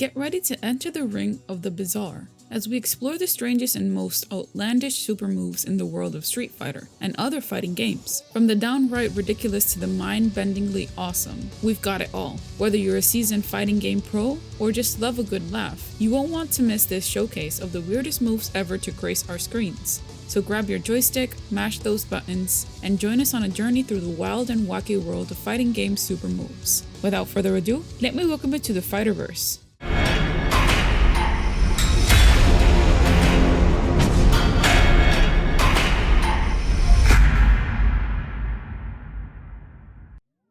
Get ready to enter the ring of the bizarre as we explore the strangest and most outlandish super moves in the world of Street Fighter and other fighting games. From the downright ridiculous to the mind-bendingly awesome, we've got it all. Whether you're a seasoned fighting game pro or just love a good laugh, you won't want to miss this showcase of the weirdest moves ever to grace our screens. So grab your joystick, mash those buttons, and join us on a journey through the wild and wacky world of fighting game super moves. Without further ado, let me welcome you to the Fighterverse.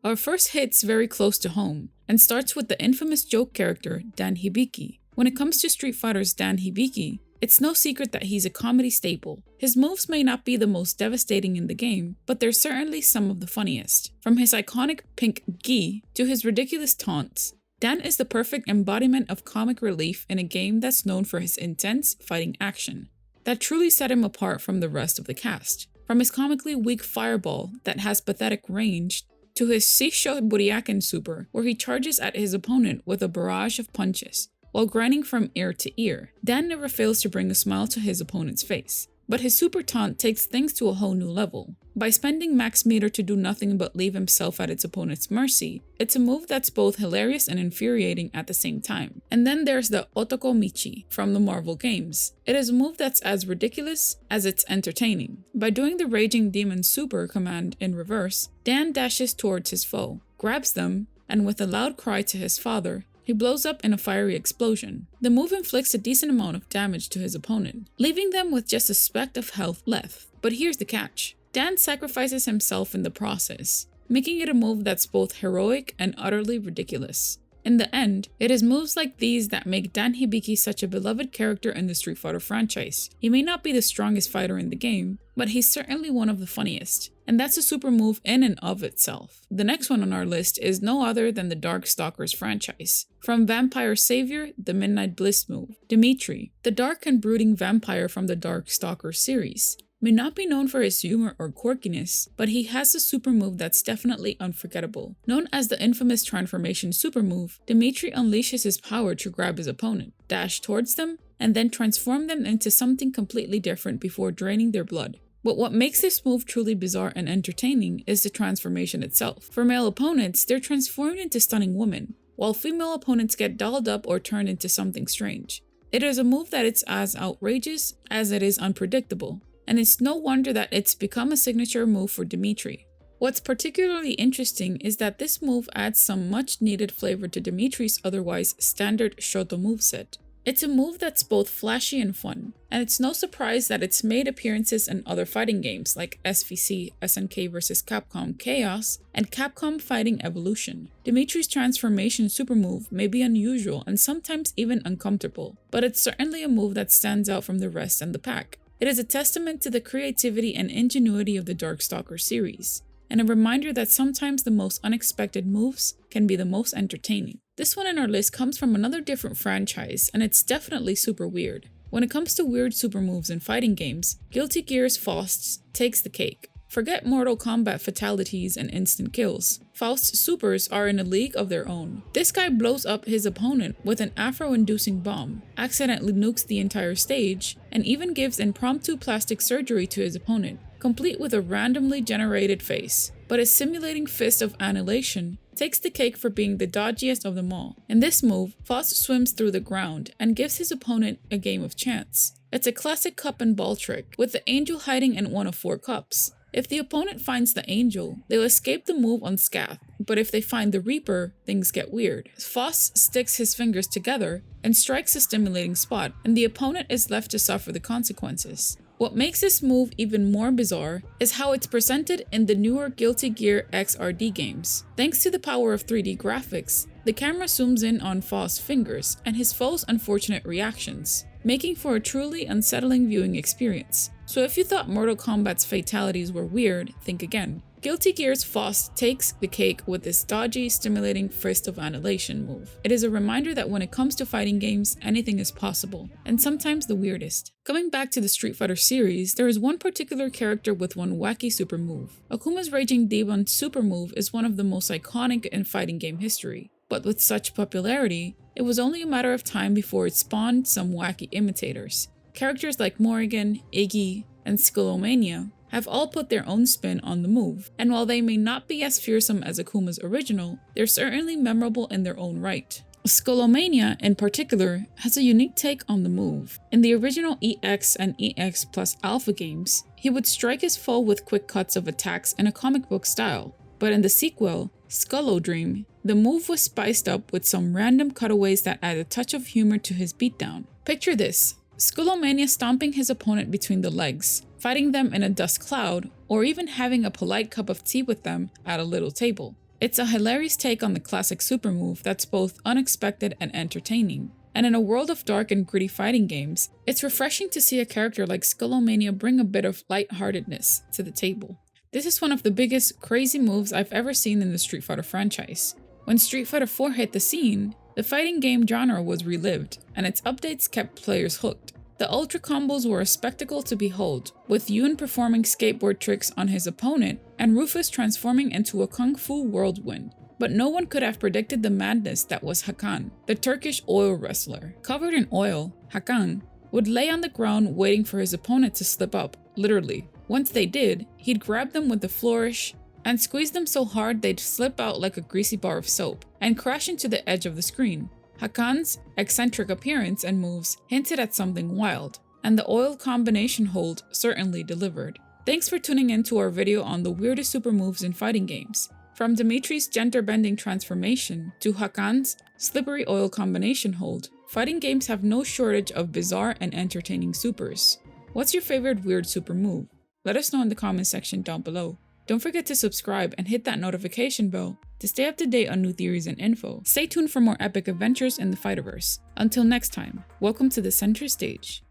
Our first hit's very close to home, and starts with the infamous joke character Dan Hibiki. When it comes to Street Fighter's Dan Hibiki, it's no secret that he's a comedy staple. His moves may not be the most devastating in the game, but they're certainly some of the funniest. From his iconic pink gi to his ridiculous taunts, Dan is the perfect embodiment of comic relief in a game that's known for his intense fighting action. That truly set him apart from the rest of the cast. From his comically weak fireball that has pathetic range, to his Sisho Buryaken super, where he charges at his opponent with a barrage of punches, while grinding from ear to ear. Dan never fails to bring a smile to his opponent's face. But his super taunt takes things to a whole new level. By spending max meter to do nothing but leave himself at its opponent's mercy, it's a move that's both hilarious and infuriating at the same time. And then there's the Otoko Michi from the Marvel games. It is a move that's as ridiculous as it's entertaining. By doing the Raging Demon Super command in reverse, Dan dashes towards his foe, grabs them, and with a loud cry to his father, he blows up in a fiery explosion. The move inflicts a decent amount of damage to his opponent, leaving them with just a speck of health left. But here's the catch. Dan sacrifices himself in the process, making it a move that's both heroic and utterly ridiculous. In the end, it is moves like these that make Dan Hibiki such a beloved character in the Street Fighter franchise. He may not be the strongest fighter in the game, but he's certainly one of the funniest. And that's a super move in and of itself. The next one on our list is no other than the Darkstalkers franchise. From Vampire Savior, the Midnight Bliss move, Dimitri, the dark and brooding vampire from the Darkstalkers series, may not be known for his humor or quirkiness, but he has a super move that's definitely unforgettable. Known as the infamous transformation super move, Dimitri unleashes his power to grab his opponent, dash towards them, and then transform them into something completely different before draining their blood. But what makes this move truly bizarre and entertaining is the transformation itself. For male opponents, they're transformed into stunning women, while female opponents get dolled up or turned into something strange. It is a move that is as outrageous as it is unpredictable, and it's no wonder that it's become a signature move for Dimitri. What's particularly interesting is that this move adds some much needed flavor to Dimitri's otherwise standard Shoto moveset. It's a move that's both flashy and fun, and it's no surprise that it's made appearances in other fighting games like SVC, SNK vs Capcom Chaos, and Capcom Fighting Evolution. Dimitri's transformation super move may be unusual and sometimes even uncomfortable, but it's certainly a move that stands out from the rest and the pack. It is a testament to the creativity and ingenuity of the Darkstalker series, and a reminder that sometimes the most unexpected moves can be the most entertaining. This one in our list comes from another different franchise, and it's definitely super weird. When it comes to weird super moves in fighting games, Guilty Gear's Faust takes the cake. Forget Mortal Kombat fatalities and instant kills. Faust's supers are in a league of their own. This guy blows up his opponent with an afro-inducing bomb, accidentally nukes the entire stage, and even gives impromptu plastic surgery to his opponent, complete with a randomly generated face. But his simulating fist of annihilation takes the cake for being the dodgiest of them all. In this move, Faust swims through the ground and gives his opponent a game of chance. It's a classic cup and ball trick, with the angel hiding in one of 4 cups. If the opponent finds the angel, they'll escape the move unscathed, but if they find the Reaper, things get weird. Faust sticks his fingers together and strikes a stimulating spot, and the opponent is left to suffer the consequences. What makes this move even more bizarre is how it's presented in the newer Guilty Gear XRD games. Thanks to the power of 3D graphics, the camera zooms in on Faust's fingers and his foe's unfortunate reactions, making for a truly unsettling viewing experience. So if you thought Mortal Kombat's fatalities were weird, think again. Guilty Gear's Faust takes the cake with this dodgy, stimulating fist of annihilation move. It is a reminder that when it comes to fighting games, anything is possible, and sometimes the weirdest. Coming back to the Street Fighter series, there is one particular character with one wacky super move. Akuma's Raging Demon super move is one of the most iconic in fighting game history. But with such popularity, it was only a matter of time before it spawned some wacky imitators. Characters like Morrigan, Iggy, and Skullomania have all put their own spin on the move, and while they may not be as fearsome as Akuma's original, they're certainly memorable in their own right. Skullomania, in particular, has a unique take on the move. In the original EX and EX plus Alpha games, he would strike his foe with quick cuts of attacks in a comic book style, but in the sequel, Skullodream, the move was spiced up with some random cutaways that add a touch of humor to his beatdown. Picture this: Skullomania stomping his opponent between the legs, fighting them in a dust cloud, or even having a polite cup of tea with them at a little table. It's a hilarious take on the classic super move that's both unexpected and entertaining. And in a world of dark and gritty fighting games, it's refreshing to see a character like Skullomania bring a bit of lightheartedness to the table. This is one of the biggest crazy moves I've ever seen in the Street Fighter franchise. When Street Fighter 4 hit the scene, the fighting game genre was relived, and its updates kept players hooked. The Ultra combos were a spectacle to behold, with Yoon performing skateboard tricks on his opponent and Rufus transforming into a kung fu whirlwind. But no one could have predicted the madness that was Hakan, the Turkish oil wrestler. Covered in oil, Hakan would lay on the ground waiting for his opponent to slip up, literally. Once they did, he'd grab them with a flourish and squeeze them so hard they'd slip out like a greasy bar of soap and crash into the edge of the screen. Hakan's eccentric appearance and moves hinted at something wild, and the oil combination hold certainly delivered. Thanks for tuning in to our video on the weirdest super moves in fighting games. From Dimitri's gender-bending transformation to Hakan's slippery oil combination hold, fighting games have no shortage of bizarre and entertaining supers. What's your favorite weird super move? Let us know in the comment section down below. Don't forget to subscribe and hit that notification bell to stay up to date on new theories and info. Stay tuned for more epic adventures in the Fighterverse. Until next time, welcome to the center stage.